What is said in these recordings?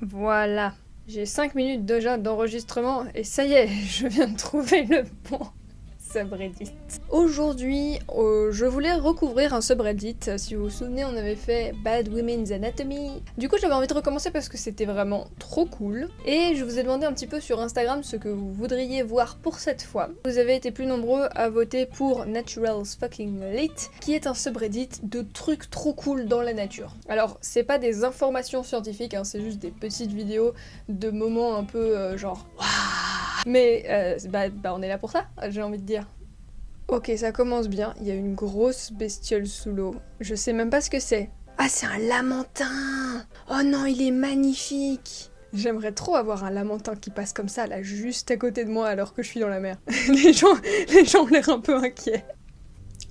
Voilà. J'ai 5 minutes déjà d'enregistrement et ça y est, je viens de trouver le bon subreddit. Aujourd'hui, je voulais recouvrir un subreddit. Si vous vous souvenez, on avait fait Bad Women's Anatomy. Du coup, j'avais envie de recommencer parce que c'était vraiment trop cool. Et je vous ai demandé un petit peu sur Instagram ce que vous voudriez voir pour cette fois. Vous avez été plus nombreux à voter pour Naturals Fucking Lit, qui est un subreddit de trucs trop cool dans la nature. Alors, c'est pas des informations scientifiques, hein, c'est juste des petites vidéos de moments un peu genre waouh. Mais on est là pour ça, j'ai envie de dire. Ok, ça commence bien. Il y a une grosse bestiole sous l'eau. Je sais même pas ce que c'est. Ah, c'est un lamentin! Oh non, il est magnifique! J'aimerais trop avoir un lamentin qui passe comme ça, là, juste à côté de moi, alors que je suis dans la mer. les gens ont l'air un peu inquiets.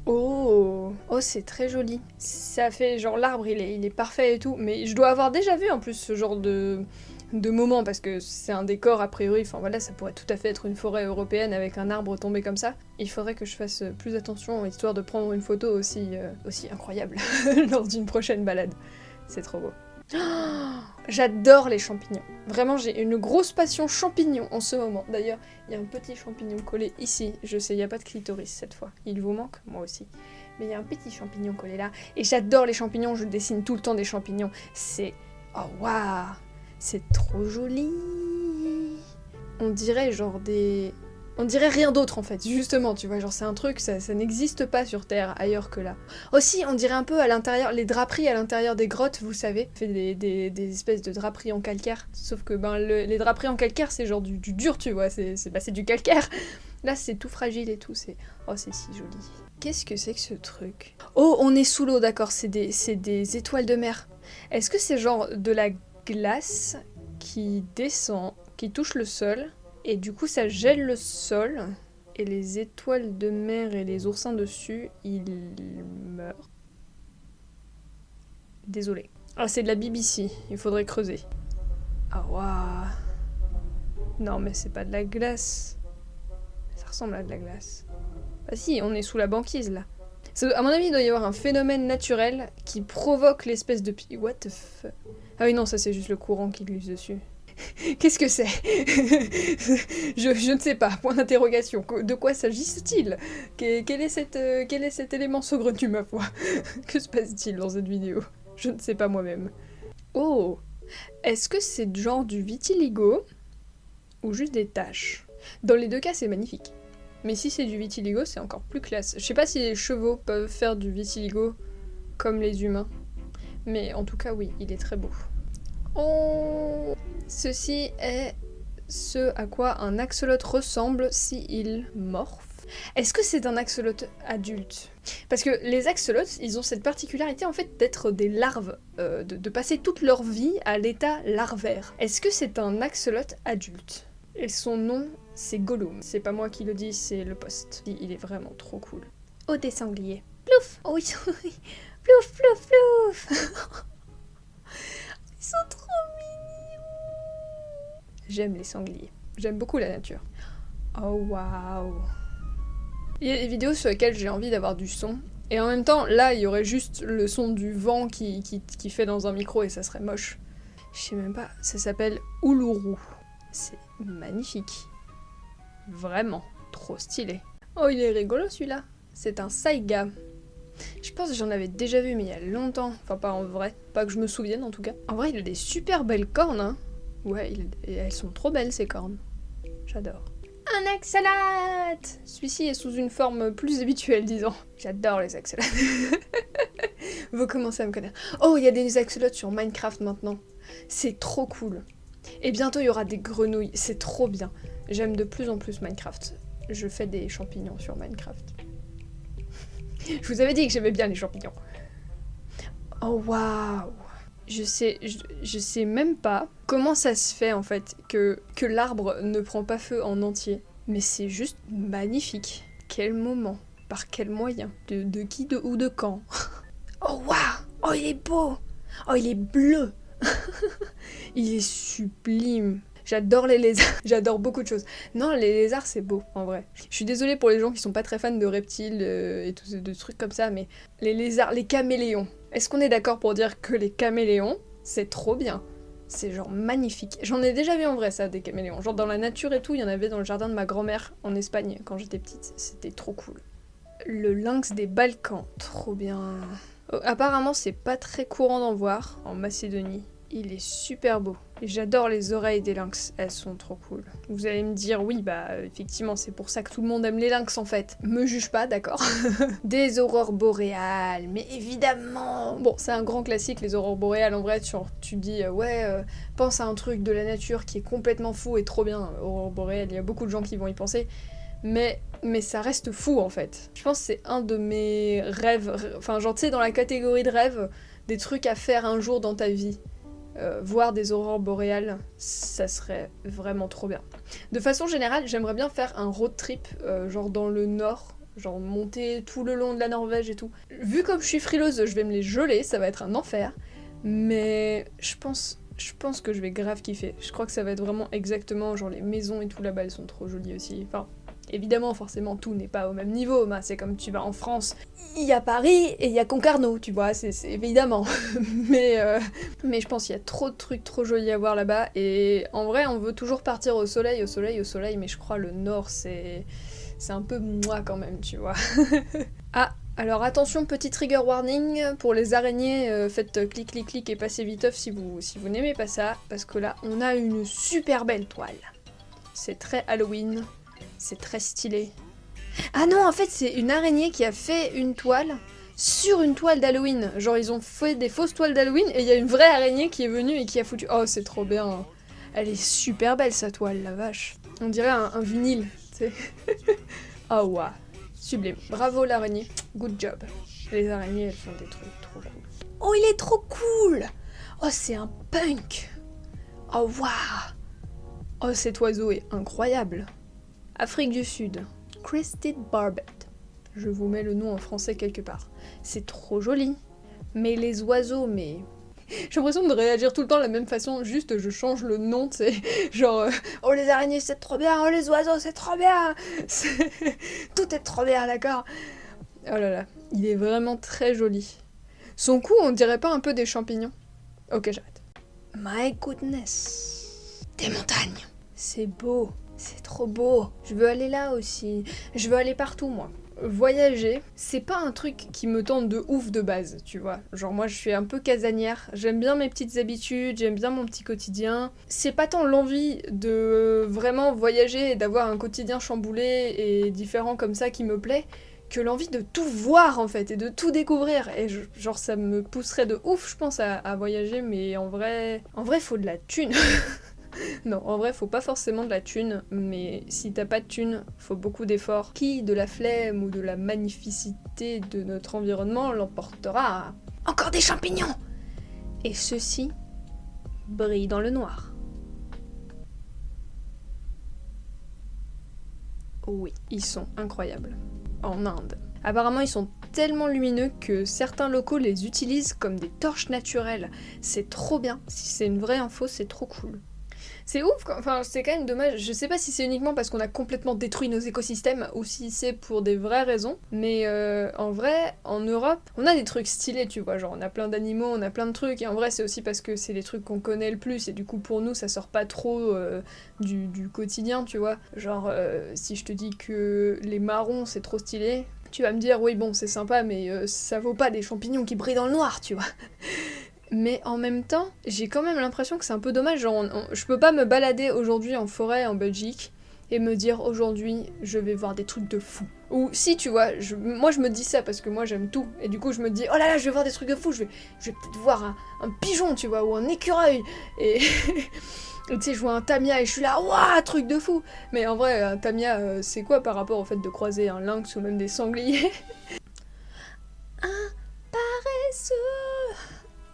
Oh, c'est très joli. Ça fait genre l'arbre, il est parfait et tout, mais je dois avoir déjà vu en plus ce genre de moment parce que c'est un décor a priori, enfin voilà, ça pourrait tout à fait être une forêt européenne avec un arbre tombé comme ça. Il faudrait que je fasse plus attention histoire de prendre une photo aussi incroyable lors d'une prochaine balade. C'est trop beau. Oh, j'adore les champignons. Vraiment, j'ai une grosse passion champignons en ce moment. D'ailleurs, il y a un petit champignon collé ici. Je sais, il n'y a pas de clitoris cette fois. Il vous manque? Moi aussi. Mais il y a un petit champignon collé là. Et j'adore les champignons, je dessine tout le temps des champignons. C'est... Oh waouh! C'est trop joli. On dirait genre des... On dirait rien d'autre en fait, justement, tu vois, genre c'est un truc, ça n'existe pas sur Terre ailleurs que là. Aussi, on dirait un peu à l'intérieur, les draperies à l'intérieur des grottes, vous savez, on fait des espèces de draperies en calcaire, sauf que les draperies en calcaire c'est genre du dur, tu vois, c'est du calcaire. Là c'est tout fragile et tout, oh c'est si joli. Qu'est-ce que c'est que ce truc? Oh, on est sous l'eau, d'accord, c'est des étoiles de mer. Est-ce que c'est genre de la glace qui descend, qui touche le sol, et du coup ça gèle le sol, et les étoiles de mer et les oursins dessus, ils meurent. Désolé. Ah, c'est de la BBC, il faudrait creuser. Ah waouh. Non mais c'est pas de la glace. Ça ressemble à de la glace. Bah si, on est sous la banquise là. À mon avis, il doit y avoir un phénomène naturel qui provoque l'espèce de... What the fuck? Ah oui non, ça c'est juste le courant qui glisse dessus. Qu'est-ce que c'est? je ne sais pas, point d'interrogation. De quoi s'agit-il? Quel est cet élément saugrenu, ma foi? Que se passe-t-il dans cette vidéo? Je ne sais pas moi-même. Oh! Est-ce que c'est genre du vitiligo? Ou juste des taches? Dans les deux cas, c'est magnifique. Mais si c'est du vitiligo, c'est encore plus classe. Je sais pas si les chevaux peuvent faire du vitiligo comme les humains. Mais en tout cas, oui, il est très beau. Oh! Ceci est ce à quoi un axolote ressemble s'il morphe. Est-ce que c'est un axolote adulte? Parce que les axolotes, ils ont cette particularité en fait d'être des larves, de passer toute leur vie à l'état larvaire. Est-ce que c'est un axolote adulte? Et son nom, c'est Gollum. C'est pas moi qui le dis, c'est le post. Il est vraiment trop cool. Oh, des sangliers. Plouf! Oh oui, plouf, plouf, plouf! Ils sont trop mignons! J'aime les sangliers. J'aime beaucoup la nature. Oh waouh! Il y a des vidéos sur lesquelles j'ai envie d'avoir du son. Et en même temps, là, il y aurait juste le son du vent qui fait dans un micro et ça serait moche. Je sais même pas. Ça s'appelle Uluru. C'est magnifique. Vraiment. Trop stylé. Oh, il est rigolo celui-là. C'est un saiga. Je pense que j'en avais déjà vu, mais il y a longtemps. Enfin, pas en vrai. Pas que je me souvienne, en tout cas. En vrai, il a des super belles cornes, hein. Ouais, elles sont trop belles, ces cornes. J'adore. Un axolote! Celui-ci est sous une forme plus habituelle, disons. J'adore les axolotes. Vous commencez à me connaître. Oh, il y a des axolotes sur Minecraft maintenant. C'est trop cool. Et bientôt, il y aura des grenouilles. C'est trop bien. J'aime de plus en plus Minecraft. Je fais des champignons sur Minecraft. Je vous avais dit que j'aimais bien les champignons. Oh waouh! Je sais même pas comment ça se fait en fait que l'arbre ne prend pas feu en entier. Mais c'est juste magnifique. Quel moment? Par quel moyen? De qui, de où, de quand? Oh waouh! Oh il est beau! Oh il est bleu! Il est sublime! J'adore les lézards, j'adore beaucoup de choses. Non, les lézards c'est beau, en vrai. Je suis désolée pour les gens qui sont pas très fans de reptiles et tout de trucs comme ça, mais les lézards, les caméléons. Est-ce qu'on est d'accord pour dire que les caméléons, c'est trop bien? C'est genre magnifique. J'en ai déjà vu en vrai ça, des caméléons. Genre dans la nature et tout, il y en avait dans le jardin de ma grand-mère en Espagne quand j'étais petite. C'était trop cool. Le lynx des Balkans, trop bien. Apparemment c'est pas très courant d'en voir en Macédonie. Il est super beau. Et j'adore les oreilles des lynx, elles sont trop cool. Vous allez me dire, oui bah effectivement c'est pour ça que tout le monde aime les lynx en fait. Me juge pas, d'accord. Des aurores boréales, mais évidemment. Bon, c'est un grand classique les aurores boréales, en vrai tu dis, pense à un truc de la nature qui est complètement fou et trop bien. Aurores boréales, il y a beaucoup de gens qui vont y penser. Mais ça reste fou en fait. Je pense que c'est un de mes rêves, enfin genre tu sais dans la catégorie de rêves, des trucs à faire un jour dans ta vie. Voir des aurores boréales, ça serait vraiment trop bien. De façon générale, j'aimerais bien faire un road trip, genre dans le nord, genre monter tout le long de la Norvège et tout. Vu comme je suis frileuse, je vais me les geler, ça va être un enfer. Mais je pense que je vais grave kiffer. Je crois que ça va être vraiment exactement, genre les maisons et tout là-bas, elles sont trop jolies aussi. Enfin, évidemment, forcément, tout n'est pas au même niveau, mais c'est comme tu vas en France, il y a Paris et il y a Concarneau, tu vois, c'est évidemment. mais je pense qu'il y a trop de trucs trop jolis à voir là-bas, et en vrai, on veut toujours partir au soleil, mais je crois le nord, c'est un peu moi quand même, tu vois. Ah, alors attention, petit trigger warning, pour les araignées, faites clic clic clic et passez viteuf si vous n'aimez pas ça, parce que là, on a une super belle toile. C'est très Halloween. C'est très stylé. Ah non, en fait, c'est une araignée qui a fait une toile sur une toile d'Halloween. Genre, ils ont fait des fausses toiles d'Halloween et il y a une vraie araignée qui est venue et qui a foutu... Oh, c'est trop bien. Elle est super belle, sa toile, la vache. On dirait un vinyle, tu sais. Oh, waouh. Sublime. Bravo, l'araignée. Good job. Les araignées, elles font des trucs trop cool. Oh, il est trop cool. Oh, c'est un punk. Oh, waouh. Oh, cet oiseau est incroyable. Afrique du Sud, Crested Barbet. Je vous mets le nom en français quelque part. C'est trop joli. Mais les oiseaux, mais... J'ai l'impression de réagir tout le temps de la même façon, juste je change le nom, tu sais. Genre, oh les araignées c'est trop bien, oh les oiseaux c'est trop bien. Tout est trop bien, d'accord. Oh là là, il est vraiment très joli. Son cou, on dirait pas un peu des champignons? Ok, j'arrête. My goodness. Des montagnes. C'est beau. C'est trop beau. Je veux aller là aussi. Je veux aller partout, moi. Voyager, c'est pas un truc qui me tente de ouf de base, tu vois. Genre moi je suis un peu casanière, j'aime bien mes petites habitudes, j'aime bien mon petit quotidien. C'est pas tant l'envie de vraiment voyager et d'avoir un quotidien chamboulé et différent comme ça qui me plaît, que l'envie de tout voir en fait et de tout découvrir. Et genre ça me pousserait de ouf je pense à voyager, mais en vrai faut de la thune. Non, en vrai, faut pas forcément de la thune, mais si t'as pas de thune, faut beaucoup d'efforts. Qui, de la flemme ou de la magnificité de notre environnement, l'emportera? Encore des champignons! Et ceux-ci brillent dans le noir. Oui, ils sont incroyables. En Inde. Apparemment, ils sont tellement lumineux que certains locaux les utilisent comme des torches naturelles. C'est trop bien. Si c'est une vraie info, c'est trop cool. C'est ouf, enfin c'est quand même dommage, je sais pas si c'est uniquement parce qu'on a complètement détruit nos écosystèmes ou si c'est pour des vraies raisons, mais en vrai, en Europe, on a des trucs stylés, tu vois, genre on a plein d'animaux, on a plein de trucs, et en vrai c'est aussi parce que c'est les trucs qu'on connaît le plus, et du coup pour nous ça sort pas trop du quotidien, tu vois. Genre si je te dis que les marrons c'est trop stylé, tu vas me dire oui bon c'est sympa mais ça vaut pas des champignons qui brillent dans le noir, tu vois. Mais en même temps, j'ai quand même l'impression que c'est un peu dommage, genre je peux pas me balader aujourd'hui en forêt en Belgique et me dire aujourd'hui je vais voir des trucs de fou. Ou si tu vois, moi je me dis ça parce que moi j'aime tout, et du coup je me dis oh là là je vais voir des trucs de fou, je vais peut-être voir un pigeon tu vois, ou un écureuil, et... Et tu sais, je vois un tamia et je suis là, waouh, truc de fou. Mais en vrai, un tamia, c'est quoi par rapport au fait de croiser un lynx ou même des sangliers? Un paresseux.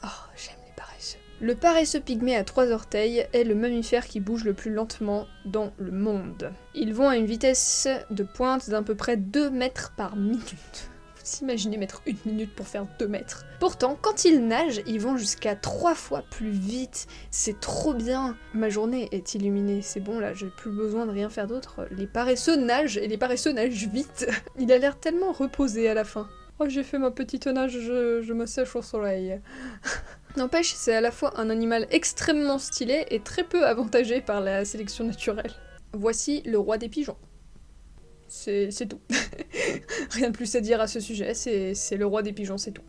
Oh, j'aime les paresseux. Le paresseux pygmée à 3 orteils est le mammifère qui bouge le plus lentement dans le monde. Ils vont à une vitesse de pointe d'à peu près 2 mètres par minute. Vous imaginez mettre 1 minute pour faire 2 mètres. Pourtant, quand ils nagent, ils vont jusqu'à 3 fois plus vite. C'est trop bien. Ma journée est illuminée, c'est bon là, j'ai plus besoin de rien faire d'autre. Les paresseux nagent, et les paresseux nagent vite. Il a l'air tellement reposé à la fin. Oh, j'ai fait ma petite nage, je me sèche au soleil. N'empêche, c'est à la fois un animal extrêmement stylé et très peu avantagé par la sélection naturelle. Voici le roi des pigeons. C'est tout. Rien de plus à dire à ce sujet, c'est le roi des pigeons, c'est tout.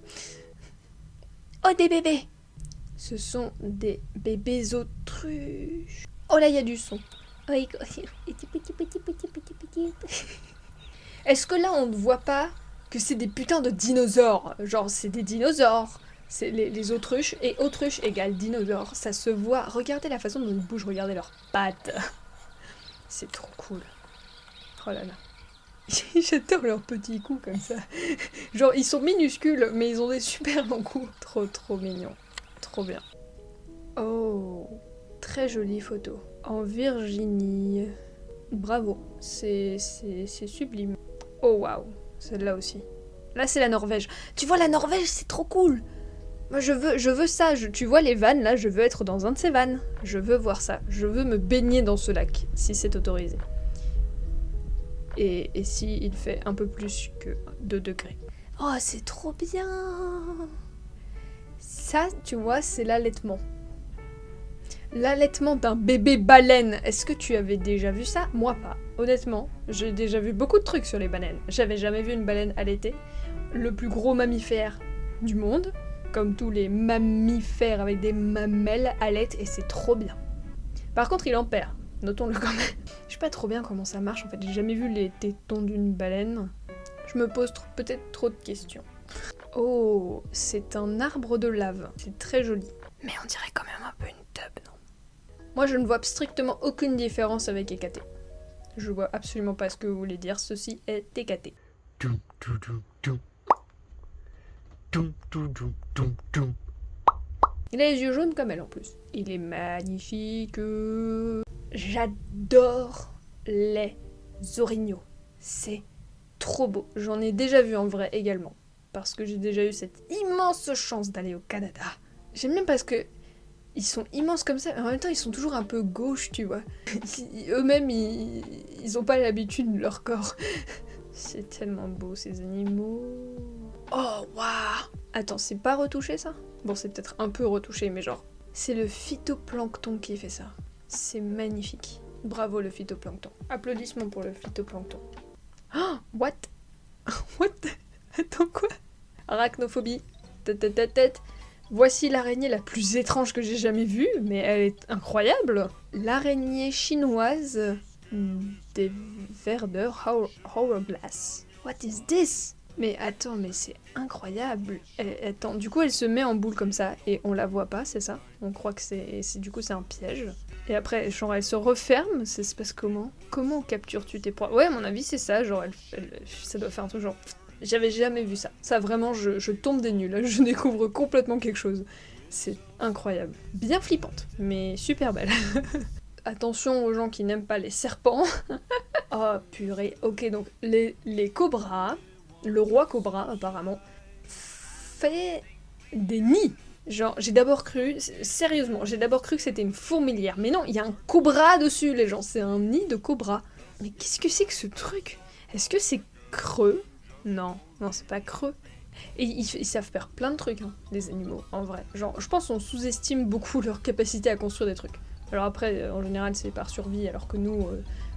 Oh, des bébés! Ce sont des bébés autruches. Oh là, il y a du son. Est-ce que là, on ne voit pas que c'est des putains de dinosaures? Genre, c'est des dinosaures. C'est les autruches, et autruche égale dinosaure. Ça se voit. Regardez la façon dont ils bougent, regardez leurs pattes. C'est trop cool. Oh là là. J'adore leurs petits coups comme ça. Genre, ils sont minuscules, mais ils ont des super longs coups. Trop mignons. Trop bien. Oh, très jolie photo. En Virginie. Bravo, c'est sublime. Oh waouh, celle-là aussi. Là, c'est la Norvège. Tu vois, la Norvège, c'est trop cool. Moi, je veux ça. Tu vois les vannes, là, je veux être dans un de ces vannes. Je veux voir ça. Je veux me baigner dans ce lac, si c'est autorisé. Et si il fait un peu plus que 2 degrés. Oh, c'est trop bien. Ça, tu vois, c'est l'allaitement. L'allaitement d'un bébé baleine. Est-ce que tu avais déjà vu ça? Moi pas. Honnêtement, j'ai déjà vu beaucoup de trucs sur les baleines. J'avais jamais vu une baleine allaiter. Le plus gros mammifère du monde. Comme tous les mammifères avec des mamelles allaitent et c'est trop bien. Par contre, il en perd. Notons-le quand même. Je sais pas trop bien comment ça marche en fait. J'ai jamais vu les tétons d'une baleine. Je me pose peut-être trop de questions. Oh, c'est un arbre de lave. C'est très joli. Mais on dirait quand même un peu une tub, non? Moi, je ne vois strictement aucune différence avec Hécaté. Je vois absolument pas ce que vous voulez dire. Ceci est Hécaté. Il a les yeux jaunes comme elle en plus. Il est magnifique. J'adore les orignaux. C'est trop beau. J'en ai déjà vu en vrai également. Parce que j'ai déjà eu cette immense chance d'aller au Canada. J'aime bien parce que ils sont immenses comme ça, mais en même temps ils sont toujours un peu gauches, tu vois. Eux-mêmes, ils ont pas l'habitude de leur corps. C'est tellement beau ces animaux. Oh, waouh! Attends, c'est pas retouché ça? Bon, c'est peut-être un peu retouché, mais genre... C'est le phytoplancton qui fait ça. C'est magnifique. Bravo le phytoplancton. Applaudissements pour le phytoplancton. Oh, what? What? Attends, quoi? Arachnophobie. Tête. Voici l'araignée la plus étrange que j'ai jamais vue, mais elle est incroyable. L'araignée chinoise des verdeurs Hourglass. What is this? Mais attends, mais c'est incroyable. Attends, du coup elle se met en boule comme ça et on la voit pas, c'est ça? On croit que du coup c'est un piège. Et après, genre elle se referme, ça se passe comment? Comment captures-tu tes proies? Ouais, à mon avis c'est ça, genre ça doit faire un truc genre... J'avais jamais vu ça. Ça vraiment, je tombe des nues là, je découvre complètement quelque chose. C'est incroyable. Bien flippante, mais super belle. Attention aux gens qui n'aiment pas les serpents. Oh purée, ok, donc les cobras, le roi cobra apparemment, fait des nids. Genre, j'ai d'abord cru, sérieusement, j'ai d'abord cru que c'était une fourmilière. Mais non, il y a un cobra dessus les gens, c'est un nid de cobra. Mais qu'est-ce que c'est que ce truc? Est-ce que c'est creux? Non, c'est pas creux. Et ils savent faire plein de trucs, hein, les animaux, en vrai. Genre, je pense qu'on sous-estime beaucoup leur capacité à construire des trucs. Alors après, en général, c'est par survie, alors que nous,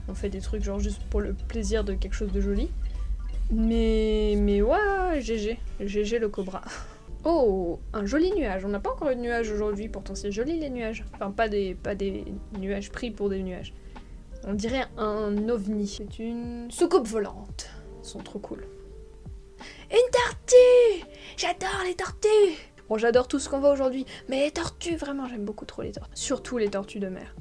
on fait des trucs genre juste pour le plaisir de quelque chose de joli. Mais ouais, GG le cobra. Oh, un joli nuage. On n'a pas encore eu de nuage aujourd'hui, pourtant c'est joli les nuages. Enfin, pas des nuages pris pour des nuages. On dirait un ovni. C'est une soucoupe volante. Ils sont trop cool. Une tortue! J'adore les tortues! Bon, j'adore tout ce qu'on voit aujourd'hui, mais les tortues, vraiment, j'aime beaucoup trop les tortues. Surtout les tortues de mer.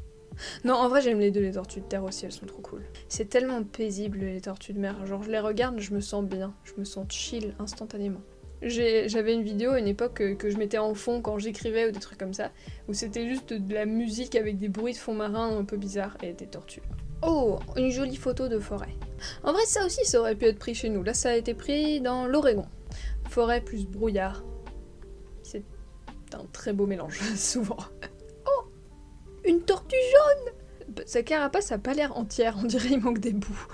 Non, en vrai, j'aime les deux, les tortues de terre aussi, elles sont trop cool. C'est tellement paisible, les tortues de mer. Genre, je les regarde, je me sens bien. Je me sens chill instantanément. J'avais une vidéo à une époque que je mettais en fond quand j'écrivais ou des trucs comme ça, où c'était juste de la musique avec des bruits de fond marin un peu bizarres et des tortues. Oh, une jolie photo de forêt. En vrai, ça aussi, ça aurait pu être pris chez nous. Là, ça a été pris dans l'Oregon. Forêt plus brouillard. C'est un très beau mélange, souvent. Oh, une tortue jaune! Sa carapace a pas l'air entière, on dirait il manque des bouts.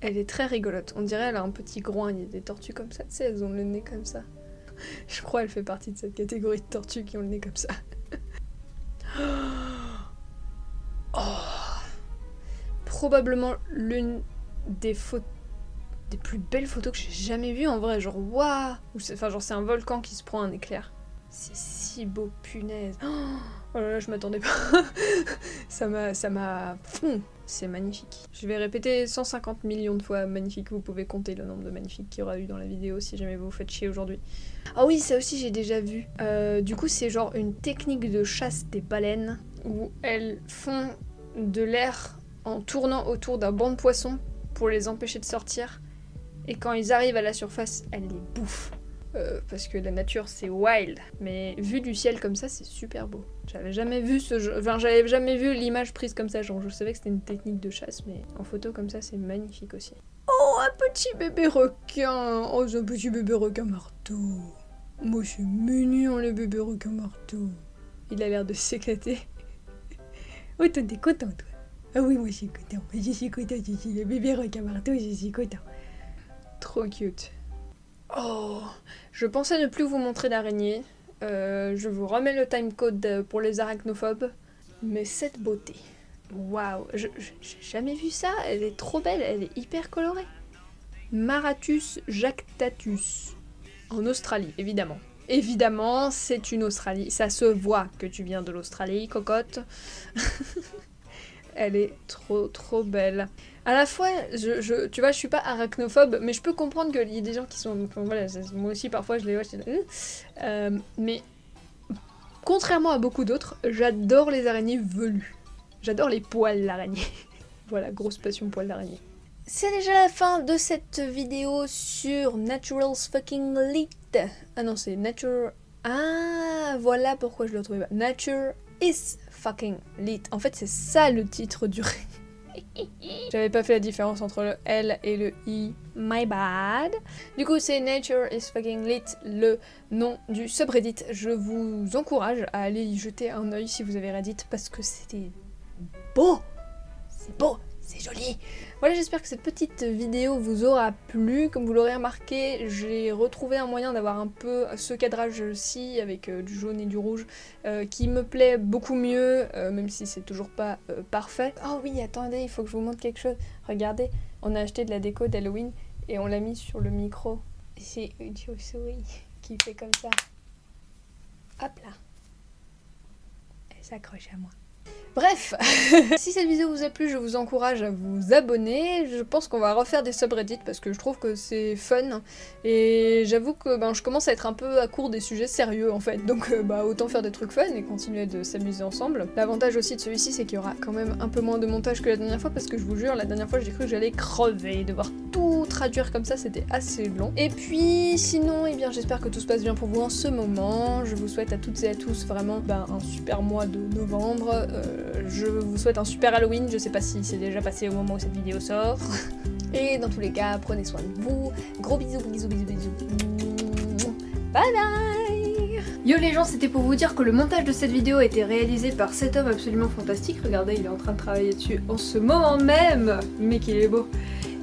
Elle est très rigolote, on dirait elle a un petit groin, il y a des tortues comme ça, tu sais, elles ont le nez comme ça. Je crois qu'elle fait partie de cette catégorie de tortues qui ont le nez comme ça. Oh. Probablement l'une des plus belles photos que j'ai jamais vues en vrai, genre waouh. Enfin genre c'est un volcan qui se prend un éclair. C'est si beau, punaise. Oh là là, je m'attendais pas. ça m'a... C'est magnifique. Je vais répéter 150 millions de fois magnifique. Vous pouvez compter le nombre de magnifiques qu'il y aura eu dans la vidéo si jamais vous vous faites chier aujourd'hui. Ah oui, ça aussi j'ai déjà vu. Du coup c'est genre une technique de chasse des baleines où elles font de l'air en tournant autour d'un banc de poissons pour les empêcher de sortir. Et quand ils arrivent à la surface, elles les bouffent. Parce que la nature c'est wild, mais vu du ciel comme ça c'est super beau. J'avais jamais vu j'avais jamais vu l'image prise comme ça, genre je savais que c'était une technique de chasse, mais en photo comme ça c'est magnifique aussi. Oh un petit bébé requin, oh c'est un petit bébé requin marteau. Moi c'est mignon le bébé requin marteau. Il a l'air de s'éclater. Oh toi t'es content toi. Ah oui moi je suis content, je suis le bébé requin marteau, je suis content. Trop cute. Oh, je pensais ne plus vous montrer d'araignée. Je vous remets le timecode pour les arachnophobes. Mais cette beauté, waouh, j'ai jamais vu ça. Elle est trop belle, elle est hyper colorée. Maratus jactatus, en Australie, évidemment. Évidemment, c'est une Australie. Ça se voit que tu viens de l'Australie, cocotte. Elle est trop belle. À la fois, tu vois, je suis pas arachnophobe, mais je peux comprendre qu'il y ait des gens qui sont... Enfin, voilà, moi aussi, parfois, je les vois, mais contrairement à beaucoup d'autres, j'adore les araignées velues. J'adore les poils d'araignée. Voilà, grosse passion poils d'araignée. C'est déjà la fin de cette vidéo sur Natural's fucking lit. Ah non, c'est Nature... Ah, voilà pourquoi je le retrouvais pas. Nature is fucking lit. En fait, c'est ça le titre du... J'avais pas fait la différence entre le L et le I. My bad. Du coup, c'est Nature is fucking lit, le nom du subreddit. Je vous encourage à aller y jeter un œil si vous avez Reddit parce que c'était beau. C'est beau, c'est joli. Voilà, j'espère que cette petite vidéo vous aura plu. Comme vous l'aurez remarqué, j'ai retrouvé un moyen d'avoir un peu ce cadrage-ci avec du jaune et du rouge qui me plaît beaucoup mieux, même si c'est toujours pas parfait. Oh oui, attendez, il faut que je vous montre quelque chose. Regardez, on a acheté de la déco d'Halloween et on l'a mis sur le micro. C'est une chauve-souris qui fait comme ça. Hop là. Elle s'accroche à moi. Bref, si cette vidéo vous a plu, je vous encourage à vous abonner. Je pense qu'on va refaire des subreddits parce que je trouve que c'est fun. Et j'avoue que je commence à être un peu à court des sujets sérieux en fait. Donc autant faire des trucs fun et continuer de s'amuser ensemble. L'avantage aussi de celui-ci, c'est qu'il y aura quand même un peu moins de montage que la dernière fois parce que je vous jure, la dernière fois j'ai cru que j'allais crever. Devoir tout traduire comme ça, c'était assez long. Et puis sinon, eh bien j'espère que tout se passe bien pour vous en ce moment. Je vous souhaite à toutes et à tous vraiment un super mois de novembre. Je vous souhaite un super Halloween, je sais pas si c'est déjà passé au moment où cette vidéo sort. Et dans tous les cas, prenez soin de vous. Gros bisous, bisous, bisous, bisous. Bye bye. Yo les gens, c'était pour vous dire que le montage de cette vidéo a été réalisé par cet homme absolument fantastique. Regardez, il est en train de travailler dessus en ce moment même. Mais qu'il est beau.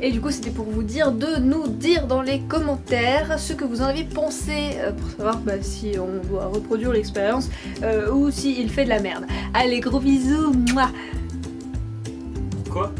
Et du coup c'était pour vous dire de nous dire dans les commentaires ce que vous en avez pensé pour savoir si on doit reproduire l'expérience ou si il fait de la merde. Allez, gros bisous. Mouah. Quoi?